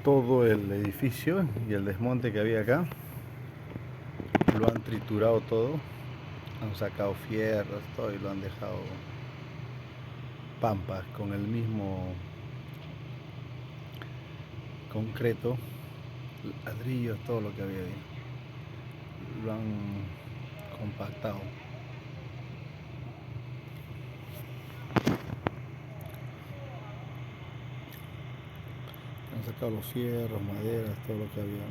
todo el edificio y el desmonte que había acá. Lo han triturado todo, han sacado fierros, todo, y lo han dejado pampas con el mismo concreto, ladrillos, todo lo que había ahí. Lo han compactado. Han sacado los fierros, maderas, todo lo que había.